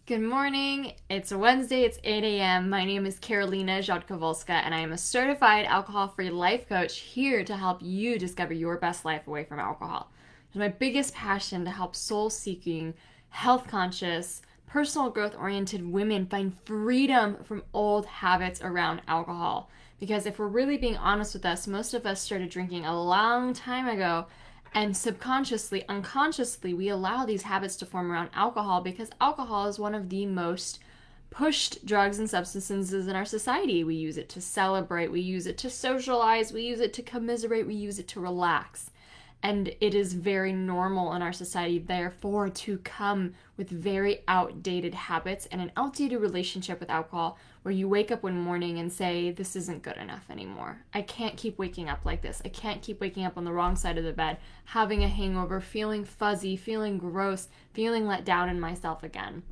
Good morning. It's a Wednesday. It's 8 a.m. My name is Karolina Rzadkowalska, and I am a certified alcohol-free life coach here to help you discover your best life away from alcohol. It's my biggest passion to help soul-seeking, health-conscious, personal growth-oriented women find freedom from old habits around alcohol. Because if we're really being honest with us, most of us started drinking a long time ago, and subconsciously, unconsciously, we allow these habits to form around alcohol because alcohol is one of the most pushed drugs and substances in our society. We use it to celebrate, we use it to socialize, we use it to commiserate, we use it to relax. And it is very normal in our society, therefore, to come with very outdated habits and an outdated relationship with alcohol where you wake up one morning and say, this isn't good enough anymore. I can't keep waking up like this. I can't keep waking up on the wrong side of the bed, having a hangover, feeling fuzzy, feeling gross, feeling let down in myself again.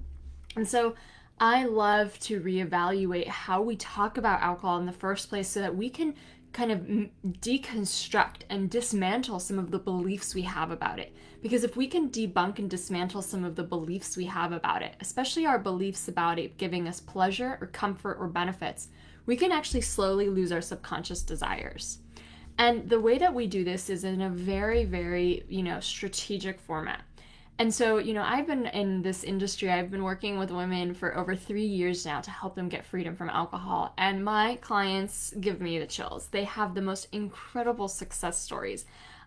And so I love to reevaluate how we talk about alcohol in the first place so that we can kind of deconstruct and dismantle some of the beliefs we have about it. Because if we can debunk and dismantle some of the beliefs we have about it, especially our beliefs about it giving us pleasure or comfort or benefits, we can actually slowly lose our subconscious desires. And the way that we do this is in a very, very, strategic format. And so, I've been in this industry, I've been working with women for over 3 years now to help them get freedom from alcohol. And my clients give me the chills. They have the most incredible success stories.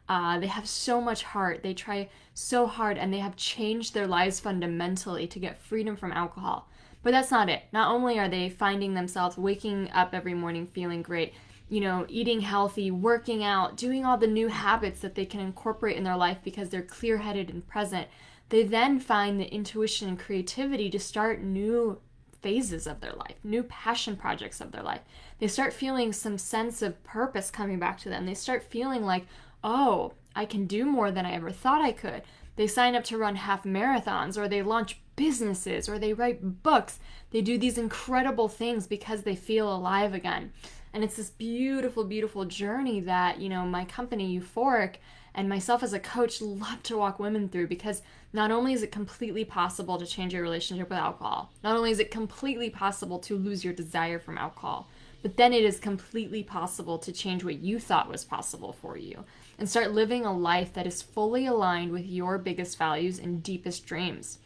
They have so much heart. They try so hard and they have changed their lives fundamentally to get freedom from alcohol. But that's not it. Not only are they finding themselves waking up every morning feeling great, eating healthy, working out, doing all the new habits that they can incorporate in their life because they're clear-headed and present, they then find the intuition and creativity to start new phases of their life, new passion projects of their life. They start feeling some sense of purpose coming back to them. They start feeling like, oh, I can do more than I ever thought I could. They sign up to run half marathons, or they launch businesses, or they write books. They do these incredible things because they feel alive again. And it's this beautiful, beautiful journey that, my company, Euphoric, and myself as a coach love to walk women through, because not only is it completely possible to change your relationship with alcohol, not only is it completely possible to lose your desire from alcohol, but then it is completely possible to change what you thought was possible for you and start living a life that is fully aligned with your biggest values and deepest dreams.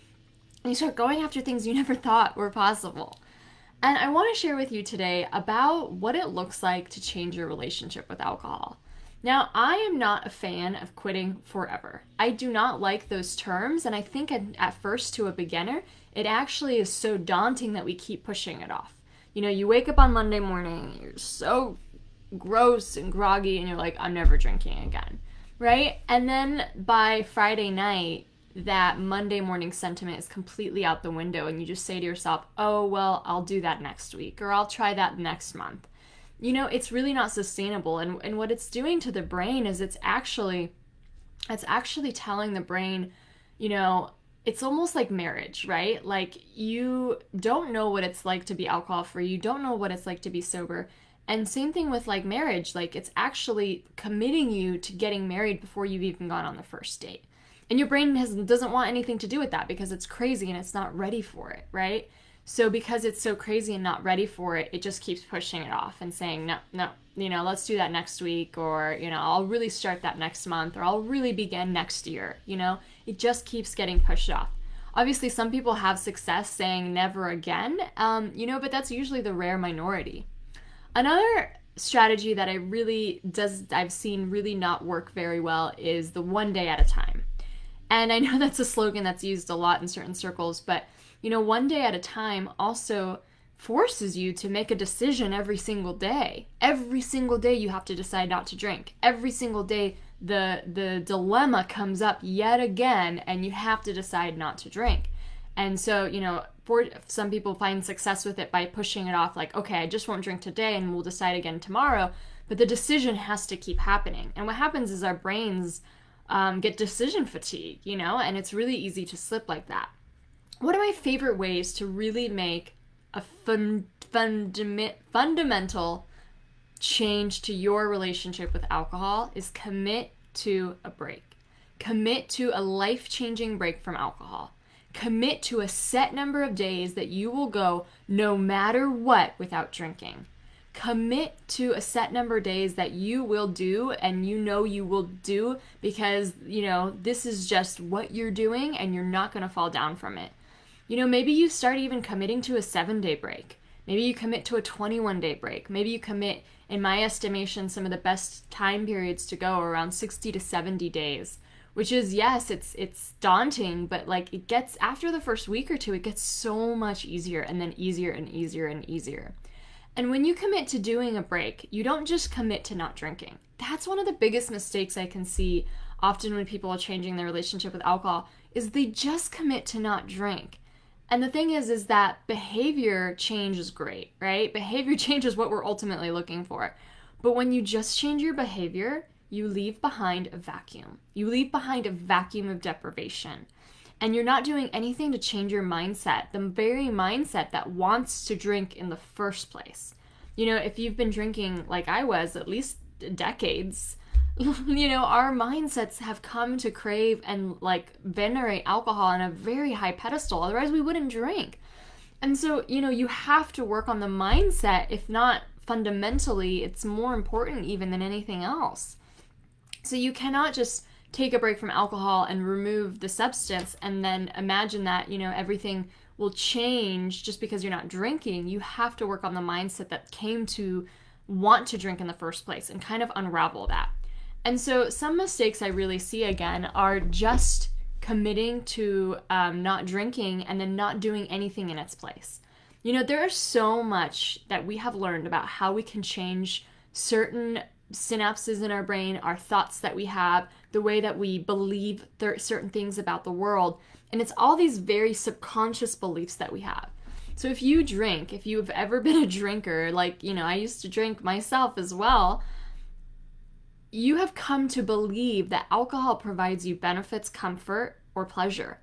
And you start going after things you never thought were possible. And I want to share with you today about what it looks like to change your relationship with alcohol. Now, I am not a fan of quitting forever. I do not like those terms, and I think at first, to a beginner, it actually is so daunting that we keep pushing it off. You wake up on Monday morning, you're so gross and groggy, and you're like, I'm never drinking again, right? And then by Friday night, that Monday morning sentiment is completely out the window, and you just say to yourself, oh, well, I'll do that next week, or I'll try that next month. It's really not sustainable. And what it's doing to the brain is it's actually telling the brain, it's almost like marriage, right? Like, you don't know what it's like to be alcohol free. You don't know what it's like to be sober. And same thing with like marriage, like it's actually committing you to getting married before you've even gone on the first date. And your brain doesn't want anything to do with that because it's crazy and it's not ready for it, right? So because it's so crazy and not ready for it, it just keeps pushing it off and saying, no, let's do that next week, or, I'll really start that next month, or I'll really begin next year, It just keeps getting pushed off. Obviously, some people have success saying never again, but that's usually the rare minority. Another strategy that I've seen really not work very well is the one day at a time. And I know that's a slogan that's used a lot in certain circles, but, one day at a time also forces you to make a decision every single day. Every single day you have to decide not to drink. Every single day the dilemma comes up yet again, and you have to decide not to drink. And so, for some people find success with it by pushing it off, like, okay, I just won't drink today and we'll decide again tomorrow. But the decision has to keep happening. And what happens is our brains get decision fatigue, and it's really easy to slip like that. One of my favorite ways to really make a fundamental change to your relationship with alcohol is commit to a break. Commit to a life-changing break from alcohol. Commit to a set number of days that you will go no matter what without drinking. Commit to a set number of days that you will do, and you know you will do because, this is just what you're doing and you're not going to fall down from it. Maybe you start even committing to a 7-day break. Maybe you commit to a 21-day break. Maybe you commit, in my estimation, some of the best time periods to go are around 60 to 70 days, which is, yes, it's daunting, but it gets, after the first week or two, it gets so much easier, and then easier and easier and easier. And when you commit to doing a break, you don't just commit to not drinking. That's one of the biggest mistakes I can see often when people are changing their relationship with alcohol, is they just commit to not drink. And the thing is that behavior change is great, right? Behavior change is what we're ultimately looking for. But when you just change your behavior, you leave behind a vacuum. You leave behind a vacuum of deprivation. And you're not doing anything to change your mindset, the very mindset that wants to drink in the first place. If you've been drinking like I was, at least decades, our mindsets have come to crave and venerate alcohol on a very high pedestal. Otherwise, we wouldn't drink. And so, you have to work on the mindset. If not fundamentally, it's more important even than anything else. So you cannot just take a break from alcohol and remove the substance and then imagine that, everything will change just because you're not drinking. You have to work on the mindset that came to want to drink in the first place and kind of unravel that. And so some mistakes I really see, again, are just committing to not drinking and then not doing anything in its place. There is so much that we have learned about how we can change certain synapses in our brain, our thoughts that we have, the way that we believe certain things about the world. And it's all these very subconscious beliefs that we have. So if you drink, if you've ever been a drinker, I used to drink myself as well, you have come to believe that alcohol provides you benefits, comfort, or pleasure.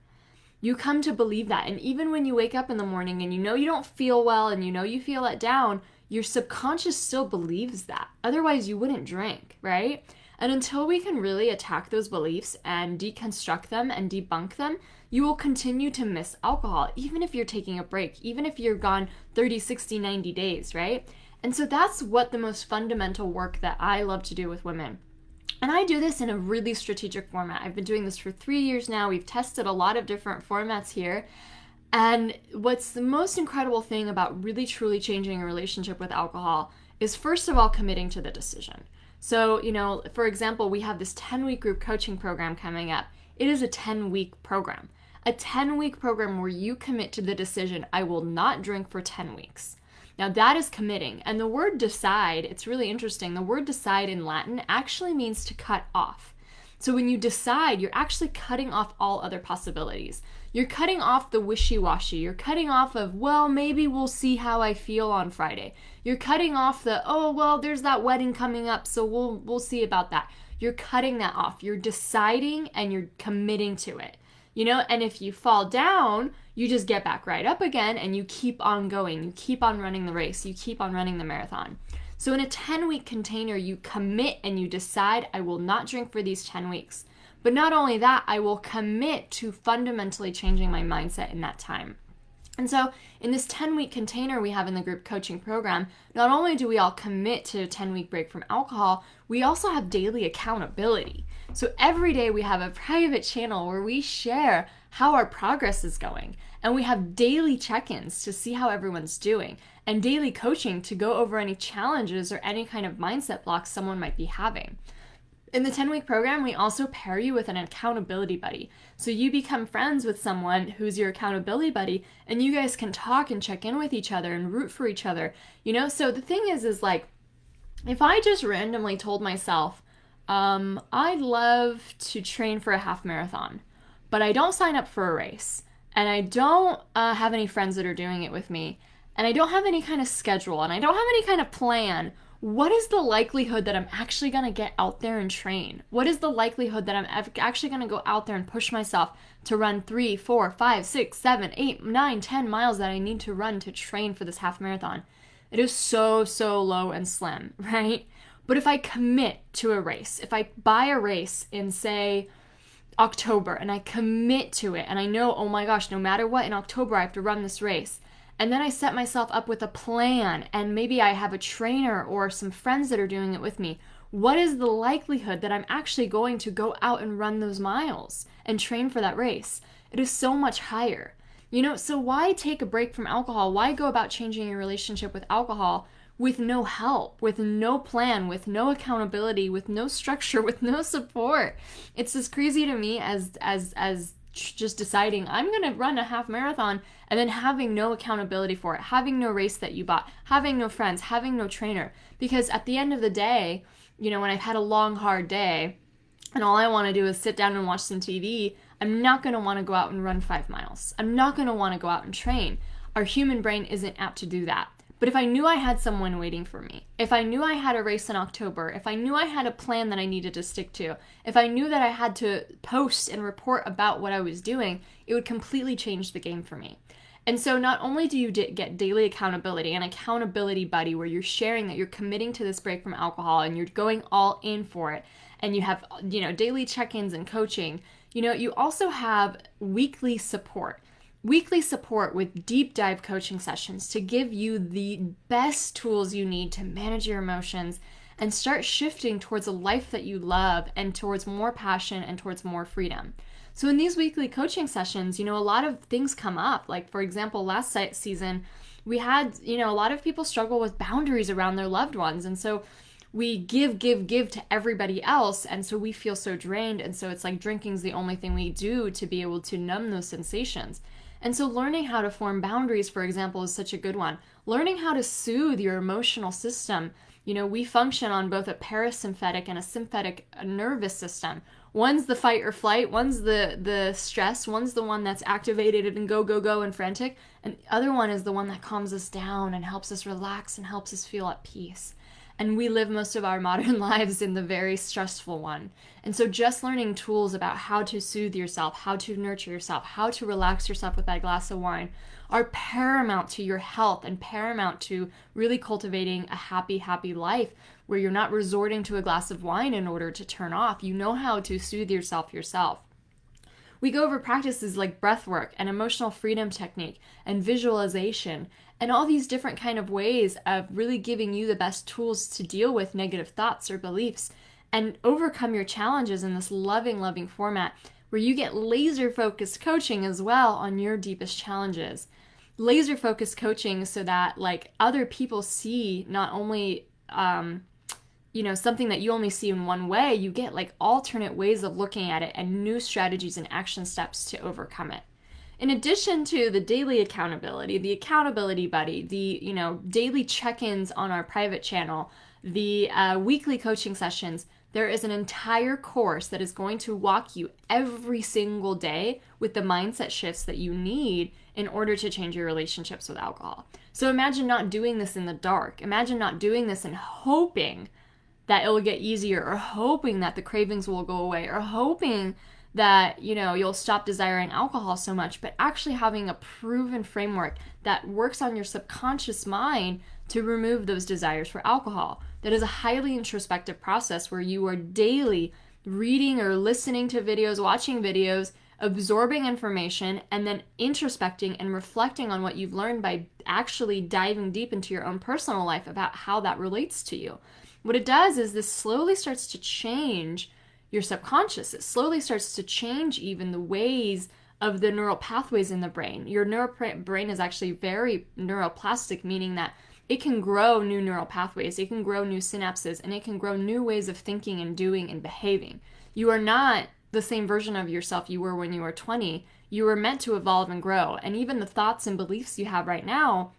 You come to believe that. And even when you wake up in the morning and you don't feel well and you feel let down, your subconscious still believes that. Otherwise, you wouldn't drink, right? And until we can really attack those beliefs and deconstruct them and debunk them, you will continue to miss alcohol, even if you're taking a break, even if you're gone 30, 60, 90 days, right? And so that's what the most fundamental work that I love to do with women. And I do this in a really strategic format. I've been doing this for 3 years now. We've tested a lot of different formats here. And what's the most incredible thing about really truly changing a relationship with alcohol is, first of all, committing to the decision. So, for example, we have this 10-week group coaching program coming up. It is a 10-week program. A 10-week program where you commit to the decision, I will not drink for 10 weeks. Now that is committing. And the word decide, it's really interesting. The word decide in Latin actually means to cut off. So when you decide, you're actually cutting off all other possibilities. You're cutting off the wishy-washy. You're cutting off of, well, maybe we'll see how I feel on Friday. You're cutting off the, oh, well, there's that wedding coming up, so we'll see about that. You're cutting that off. You're deciding and you're committing to it. And if you fall down, you just get back right up again and you keep on going. You keep on running the race. You keep on running the marathon. So in a 10-week container, you commit and you decide, I will not drink for these 10 weeks. But not only that, I will commit to fundamentally changing my mindset in that time. And so in this 10-week container we have in the group coaching program, not only do we all commit to a 10-week break from alcohol, we also have daily accountability. So every day we have a private channel where we share how our progress is going. And we have daily check-ins to see how everyone's doing, and daily coaching to go over any challenges or any kind of mindset blocks someone might be having. In the 10-week program, we also pair you with an accountability buddy. So you become friends with someone who's your accountability buddy, and you guys can talk and check in with each other and root for each other. So the thing is if I just randomly told myself, I'd love to train for a half marathon, but I don't sign up for a race, and I don't have any friends that are doing it with me, and I don't have any kind of schedule, and I don't have any kind of plan, what is the likelihood that I'm actually going to get out there and train? What is the likelihood that I'm actually going to go out there and push myself to run 3, 4, 5, 6, 7, 8, 9, 10 miles that I need to run to train for this half marathon? It is so, so low and slim, right? But if I commit to a race, if I buy a race in, say, October and I commit to it and I know, oh my gosh, no matter what, in October I have to run this race. And then I set myself up with a plan and maybe I have a trainer or some friends that are doing it with me. What is the likelihood that I'm actually going to go out and run those miles and train for that race? It is so much higher. So why take a break from alcohol? Why go about changing your relationship with alcohol with no help, with no plan, with no accountability, with no structure, with no support? It's as crazy to me as just deciding I'm going to run a half marathon and then having no accountability for it, having no race that you bought, having no friends, having no trainer. Because at the end of the day, when I've had a long, hard day and all I want to do is sit down and watch some TV, I'm not going to want to go out and run 5 miles. I'm not going to want to go out and train. Our human brain isn't apt to do that. But if I knew I had someone waiting for me, if I knew I had a race in October, if I knew I had a plan that I needed to stick to, if I knew that I had to post and report about what I was doing, it would completely change the game for me. And so not only do you get daily accountability, an accountability buddy where you're sharing that you're committing to this break from alcohol and you're going all in for it, and you have, daily check-ins and coaching, you also have weekly support. Weekly support with deep dive coaching sessions to give you the best tools you need to manage your emotions and start shifting towards a life that you love and towards more passion and towards more freedom. So in these weekly coaching sessions, a lot of things come up. Like, for example, last season, we had, a lot of people struggle with boundaries around their loved ones. And so we give to everybody else. And so we feel so drained. And so it's like drinking's the only thing we do to be able to numb those sensations. And so learning how to form boundaries, for example, is such a good one. Learning how to soothe your emotional system. We function on both a parasympathetic and a sympathetic nervous system. One's the fight or flight, one's the stress, one's the one that's activated and go and frantic, and the other one is the one that calms us down and helps us relax and helps us feel at peace. And we live most of our modern lives in the very stressful one. And so just learning tools about how to soothe yourself, how to nurture yourself, how to relax yourself with that glass of wine are paramount to your health and paramount to really cultivating a happy life where you're not resorting to a glass of wine in order to turn off. You know how to soothe yourself. We go over practices like breath work and emotional freedom technique and visualization and all these different kind of ways of really giving you the best tools to deal with negative thoughts or beliefs and overcome your challenges in this loving format where you get laser focused coaching as well on your deepest challenges. Laser focused coaching so that like other people see not only something that you only see in one way, you get like alternate ways of looking at it and new strategies and action steps to overcome it. In addition to the daily accountability, the accountability buddy, the daily check-ins on our private channel, the weekly coaching sessions, there is an entire course that is going to walk you every single day with the mindset shifts that you need in order to change your relationships with alcohol. So imagine not doing this in the dark. Imagine not doing this and hoping that it will get easier or hoping that the cravings will go away or hoping that, you'll stop desiring alcohol so much, but actually having a proven framework that works on your subconscious mind to remove those desires for alcohol. That is a highly introspective process where you are daily reading or listening to videos, watching videos, absorbing information, and then introspecting and reflecting on what you've learned by actually diving deep into your own personal life about how that relates to you. What it does is this slowly starts to change your subconscious. It slowly starts to change even the ways of the neural pathways in the brain. Your brain is actually very neuroplastic, meaning that it can grow new neural pathways, it can grow new synapses, and it can grow new ways of thinking and doing and behaving. You are not the same version of yourself you were when you were 20. You were meant to evolve and grow. And even the thoughts and beliefs you have right now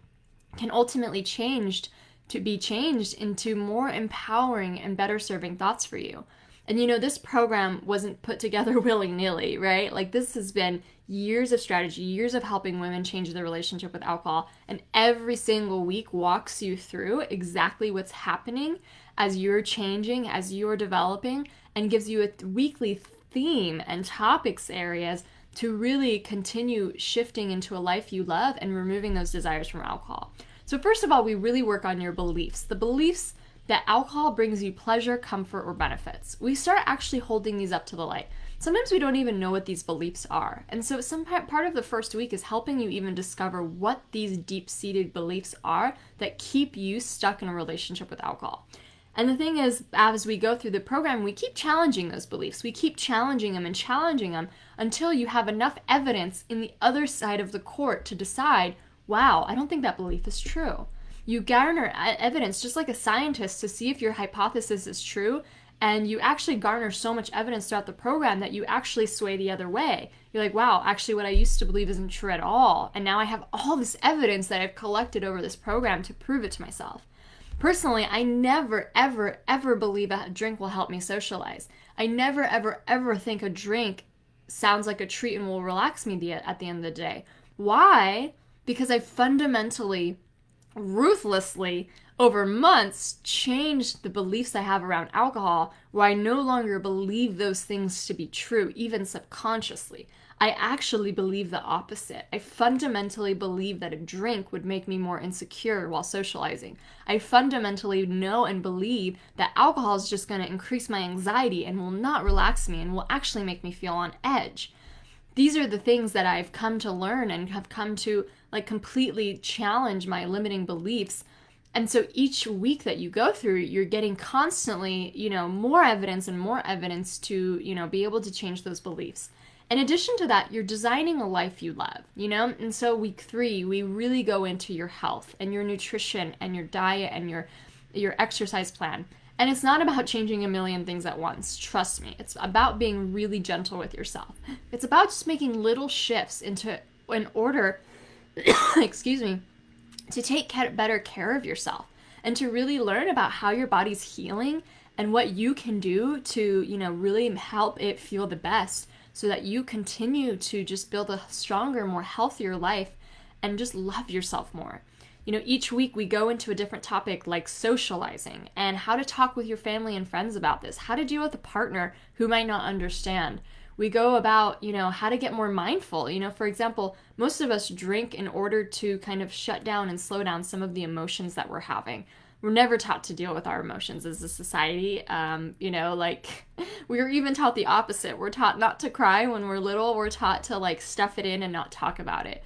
can ultimately be changed into more empowering and better serving thoughts for you. And this program wasn't put together willy-nilly, right? Like this has been years of strategy, years of helping women change their relationship with alcohol. And every single week walks you through exactly what's happening as you're changing, as you're developing, and gives you a weekly theme and topics areas to really continue shifting into a life you love and removing those desires from alcohol. So first of all, we really work on your beliefs. The beliefs that alcohol brings you pleasure, comfort, or benefits. We start actually holding these up to the light. sometimes we don't even know what these beliefs are. And so some part of the first week is helping you even discover what these deep-seated beliefs are that keep you stuck in a relationship with alcohol. And the thing is, as we go through the program, we keep challenging those beliefs. We keep challenging them and challenging them until you have enough evidence in the other side of the court to decide, wow, I don't think that belief is true. You garner evidence, just like a scientist, to see if your hypothesis is true, and you actually garner so much evidence throughout the program that you actually sway the other way. You're like, wow, actually what I used to believe isn't true at all, and now I have all this evidence that I've collected over this program to prove it to myself. Personally, I never, ever, ever believe a drink will help me socialize. I never, ever, ever think a drink sounds like a treat and will relax me at the end of the day. Why? Because I fundamentally, ruthlessly, over months, changed the beliefs I have around alcohol, where I no longer believe those things to be true, even subconsciously. I actually believe the opposite. I fundamentally believe that a drink would make me more insecure while socializing. I fundamentally know and believe that alcohol is just going to increase my anxiety and will not relax me and will actually make me feel on edge. These are the things that I've come to learn and have come to completely challenge my limiting beliefs. And so each week that you go through, you're getting constantly, more evidence and more evidence to, be able to change those beliefs. In addition to that, you're designing a life you love, And so week 3, we really go into your health and your nutrition and your diet and your exercise plan. And it's not about changing a million things at once. Trust me. It's about being really gentle with yourself. It's about just making little shifts in order, excuse me, to take better care of yourself and to really learn about how your body's healing and what you can do to, really help it feel the best, so that you continue to just build a stronger, more healthier life and just love yourself more. Each week we go into a different topic like socializing and how to talk with your family and friends about this, how to deal with a partner who might not understand. We go about, how to get more mindful. For example, most of us drink in order to kind of shut down and slow down some of the emotions that we're having. We're never taught to deal with our emotions as a society. We were even taught the opposite. We're taught not to cry when we're little. We're taught to stuff it in and not talk about it.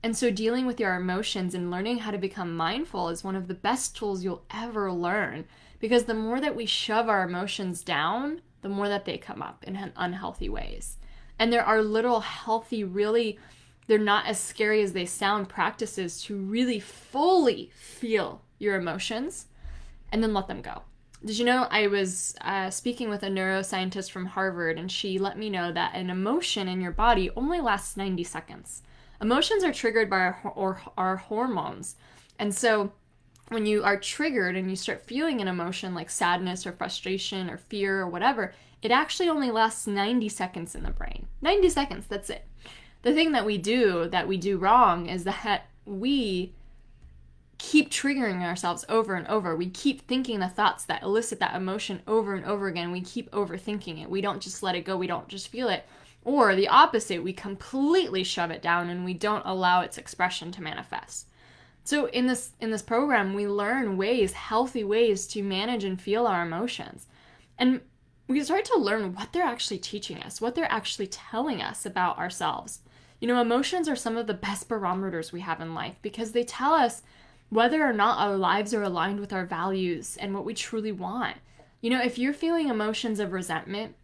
And so dealing with your emotions and learning how to become mindful is one of the best tools you'll ever learn, because the more that we shove our emotions down, the more that they come up in unhealthy ways. And there are little healthy, really, they're not as scary as they sound, practices to really fully feel your emotions and then let them go. Did you know I was speaking with a neuroscientist from Harvard, and she let me know that an emotion in your body only lasts 90 seconds. Emotions are triggered by our hormones. And so when you are triggered and you start feeling an emotion like sadness or frustration or fear or whatever, it actually only lasts 90 seconds in the brain. 90 seconds, that's it. The thing that we do wrong is that we keep triggering ourselves over and over. We keep thinking the thoughts that elicit that emotion over and over again. We keep overthinking it. We don't just let it go. We don't just feel it. Or the opposite, we completely shove it down and we don't allow its expression to manifest. So in this program, we learn healthy ways to manage and feel our emotions. And we start to learn what they're actually teaching us, what they're actually telling us about ourselves. Emotions are some of the best barometers we have in life, because they tell us whether or not our lives are aligned with our values and what we truly want. If you're feeling emotions of resentment,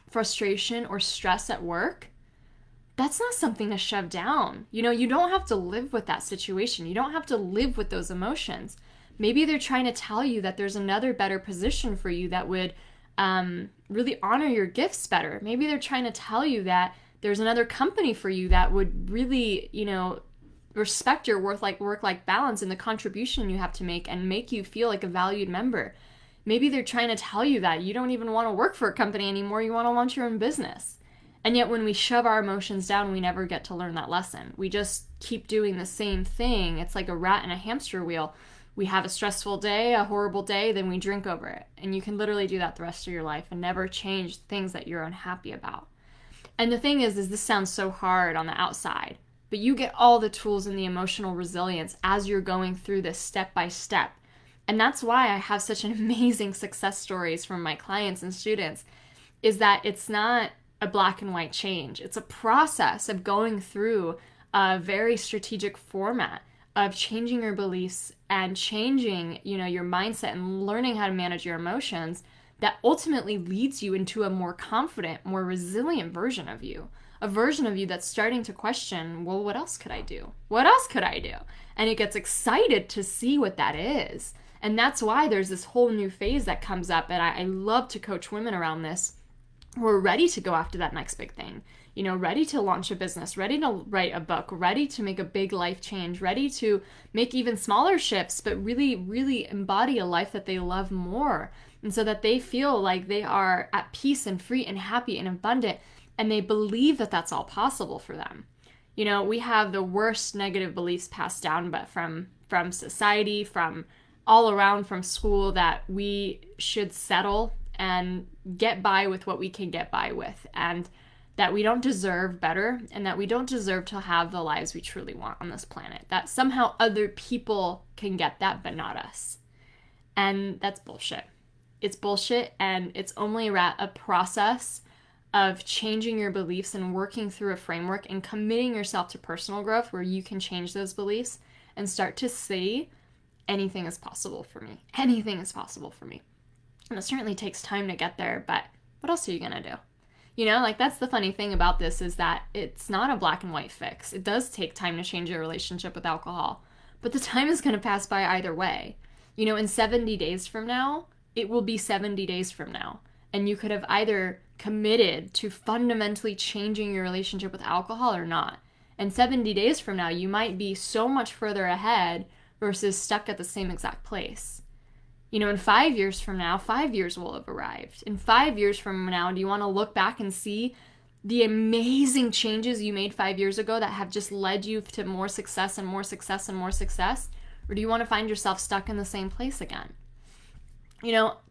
frustration, or stress at work, that's not something to shove down. You don't have to live with that situation. You don't have to live with those emotions. Maybe they're trying to tell you that there's another better position for you that would really honor your gifts better. Maybe they're trying to tell you that there's another company for you that would really, respect your work-life balance and the contribution you have to make and make you feel like a valued member. Maybe they're trying to tell you that you don't even want to work for a company anymore. You want to launch your own business. And yet when we shove our emotions down, we never get to learn that lesson. We just keep doing the same thing. It's like a rat in a hamster wheel. We have a stressful day, a horrible day, then we drink over it. And you can literally do that the rest of your life and never change things that you're unhappy about. And the thing is this sounds so hard on the outside, but you get all the tools and the emotional resilience as you're going through this step by step. And that's why I have such an amazing success stories from my clients and students, is that it's not a black and white change. It's a process of going through a very strategic format of changing your beliefs and changing, your mindset and learning how to manage your emotions that ultimately leads you into a more confident, more resilient version of you. A version of you that's starting to question, well, what else could I do? What else could I do? And it gets excited to see what that is. And that's why there's this whole new phase that comes up. And I love to coach women around this who are ready to go after that next big thing. Ready to launch a business, ready to write a book, ready to make a big life change, ready to make even smaller shifts, but really, really embody a life that they love more. And so that they feel like they are at peace and free and happy and abundant, and they believe that that's all possible for them. We have the worst negative beliefs passed down, but from society, from all around, from school, that we should settle and get by with what we can get by with, and that we don't deserve better, and that we don't deserve to have the lives we truly want on this planet, that somehow other people can get that but not us. And that's bullshit. It's bullshit, and it's only a process of changing your beliefs and working through a framework and committing yourself to personal growth where you can change those beliefs and start to see anything is possible for me. Anything is possible for me. And it certainly takes time to get there, but what else are you going to do? That's the funny thing about this, is that it's not a black and white fix. It does take time to change your relationship with alcohol, but the time is going to pass by either way. In 70 days from now, it will be 70 days from now. And you could have either committed to fundamentally changing your relationship with alcohol or not. And 70 days from now, you might be so much further ahead versus stuck at the same exact place. In 5 years from now, 5 years will have arrived. In 5 years from now, do you want to look back and see the amazing changes you made 5 years ago that have just led you to more success and more success and more success? Or do you want to find yourself stuck in the same place again?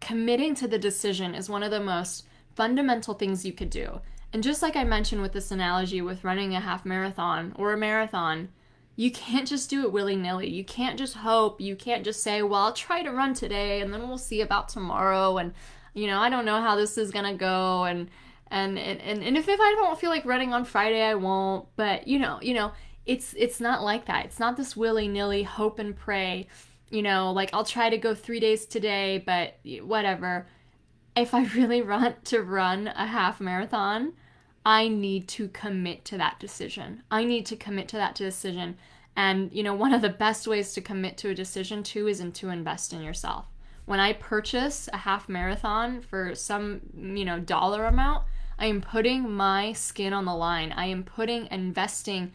Committing to the decision is one of the most fundamental things you could do. And just like I mentioned with this analogy with running a half marathon or a marathon, you can't just do it willy-nilly. You can't just hope. You can't just say, well, I'll try to run today and then we'll see about tomorrow. And, I don't know how this is going to go. And if I don't feel like running on Friday, I won't. But, it's not like that. It's not this willy-nilly hope and pray. I'll try to go 3 days today, but whatever. If I really want to run a half marathon, I need to commit to that decision. And, one of the best ways to commit to a decision too is to invest in yourself. When I purchase a half marathon for some, dollar amount, I am putting my skin on the line. I am investing,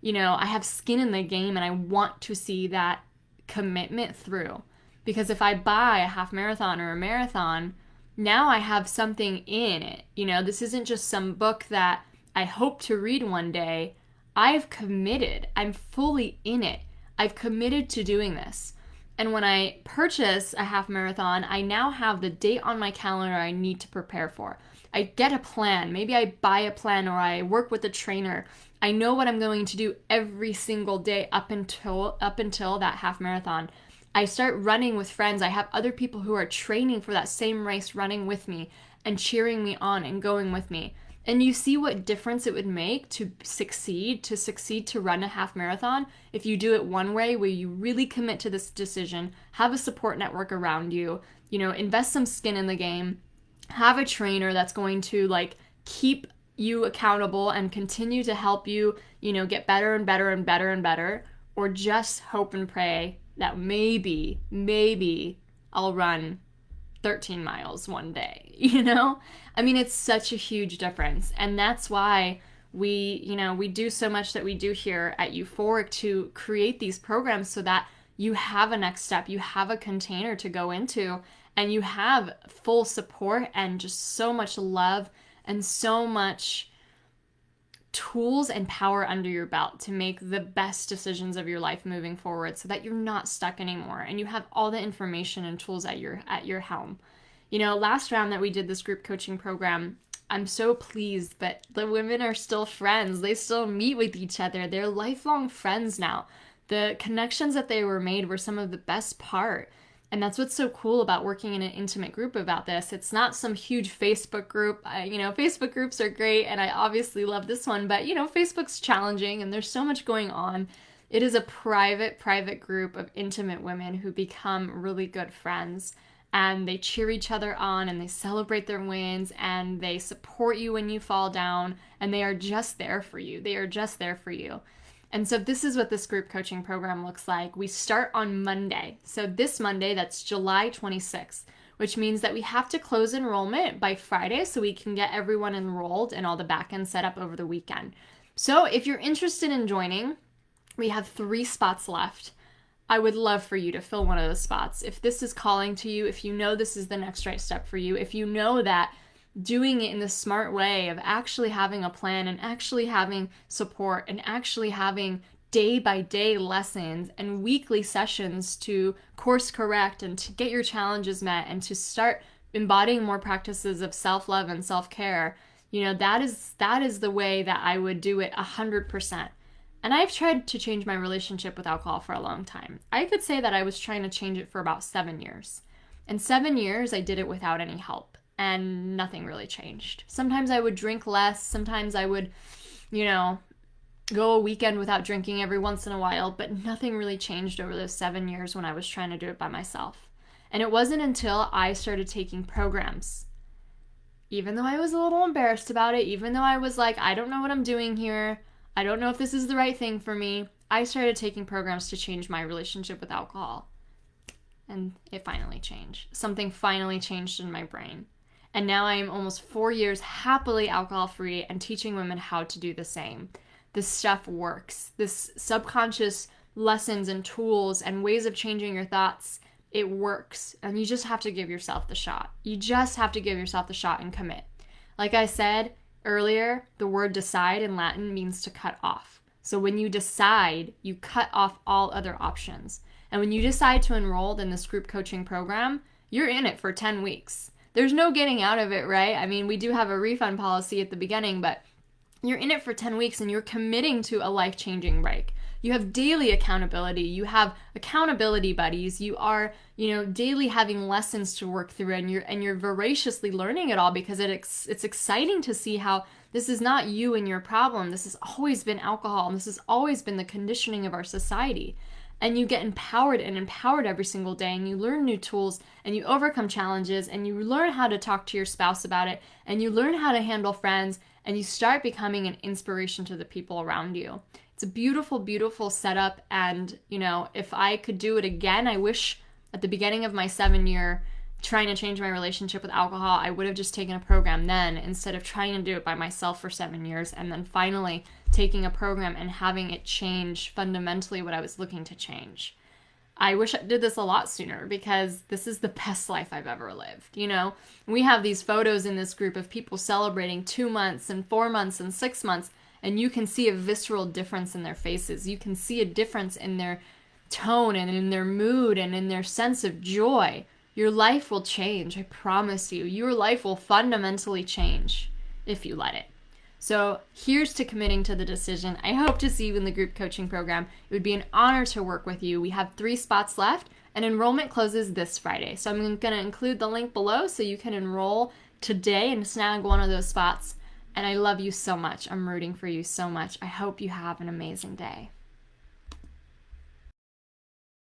I have skin in the game, and I want to see that commitment through. Because if I buy a half marathon or a marathon, now I have something in it. This isn't just some book that I hope to read one day. I've committed. I'm fully in it. I've committed to doing this. And when I purchase a half marathon, I now have the date on my calendar I need to prepare for. I get a plan. Maybe I buy a plan, or I work with a trainer. I know what I'm going to do every single day up until that half marathon. I start running with friends. I have other people who are training for that same race running with me and cheering me on and going with me. And you see what difference it would make to succeed to run a half marathon if you do it one way, where you really commit to this decision, have a support network around you, invest some skin in the game, have a trainer that's going to keep you accountable and continue to help you, get better and better and better and better, or just hope and pray that maybe I'll run 13 miles one day, it's such a huge difference. And that's why we do so much that we do here at Euphoric to create these programs so that you have a next step, you have a container to go into, and you have full support and just so much love and so much tools and power under your belt to make the best decisions of your life moving forward, so that you're not stuck anymore and you have all the information and tools at your helm. Last round that we did this group coaching program, I'm so pleased, but the women are still friends. They still meet with each other. They're lifelong friends now. The connections that they were made were some of the best part. And that's what's so cool about working in an intimate group about this. It's not some huge Facebook group. Facebook groups are great, and I obviously love this one, but Facebook's challenging and there's so much going on. It is a private group of intimate women who become really good friends, and they cheer each other on and they celebrate their wins and they support you when you fall down, and they are just there for you. They are just there for you. And so this is what this group coaching program looks like. We start on Monday. So this Monday, that's July 26th, which means that we have to close enrollment by Friday so we can get everyone enrolled and all the back end set up over the weekend. So if you're interested in joining, we have 3 spots left. I would love for you to fill one of those spots. If this is calling to you, if you know this is the next right step for you, if you know that doing it in the smart way of actually having a plan and actually having support and actually having day-by-day lessons and weekly sessions to course correct and to get your challenges met and to start embodying more practices of self-love and self-care, that is the way that I would do it 100%. And I've tried to change my relationship with alcohol for a long time. I could say that I was trying to change it for about 7 years. In 7 years, I did it without any help, and nothing really changed. Sometimes I would drink less. Sometimes I would, go a weekend without drinking every once in a while, but nothing really changed over those 7 years when I was trying to do it by myself. And it wasn't until I started taking programs, even though I was a little embarrassed about it, even though I was like, I don't know what I'm doing here, I don't know if this is the right thing for me, I started taking programs to change my relationship with alcohol. And it finally changed. Something finally changed in my brain. And now I am almost 4 years happily alcohol-free and teaching women how to do the same. This stuff works. This subconscious lessons and tools and ways of changing your thoughts, it works. And you just have to give yourself the shot. You just have to give yourself the shot and commit. Like I said earlier, the word decide in Latin means to cut off. So when you decide, you cut off all other options. And when you decide to enroll in this group coaching program, you're in it for 10 weeks. There's no getting out of it, right? I mean, we do have a refund policy at the beginning, but you're in it for 10 weeks and you're committing to a life-changing break. You have daily accountability. You have accountability buddies. You are, daily having lessons to work through, and you're voraciously learning it all because it's exciting to see how this is not you and your problem. This has always been alcohol, and this has always been the conditioning of our society. And you get empowered every single day, and you learn new tools, and you overcome challenges, and you learn how to talk to your spouse about it, and you learn how to handle friends, and you start becoming an inspiration to the people around you. It's a beautiful, beautiful setup, and, if I could do it again, I wish at the beginning of my 7-year trying to change my relationship with alcohol, I would have just taken a program then instead of trying to do it by myself for 7 years and then finally taking a program and having it change fundamentally what I was looking to change. I wish I did this a lot sooner because this is the best life I've ever lived. We have these photos in this group of people celebrating 2 months and 4 months and 6 months, and you can see a visceral difference in their faces. You can see a difference in their tone and in their mood and in their sense of joy. Your life will change, I promise you. Your life will fundamentally change if you let it. So here's to committing to the decision. I hope to see you in the group coaching program. It would be an honor to work with you. We have 3 spots left, and enrollment closes this Friday. So I'm going to include the link below so you can enroll today and snag one of those spots. And I love you so much. I'm rooting for you so much. I hope you have an amazing day.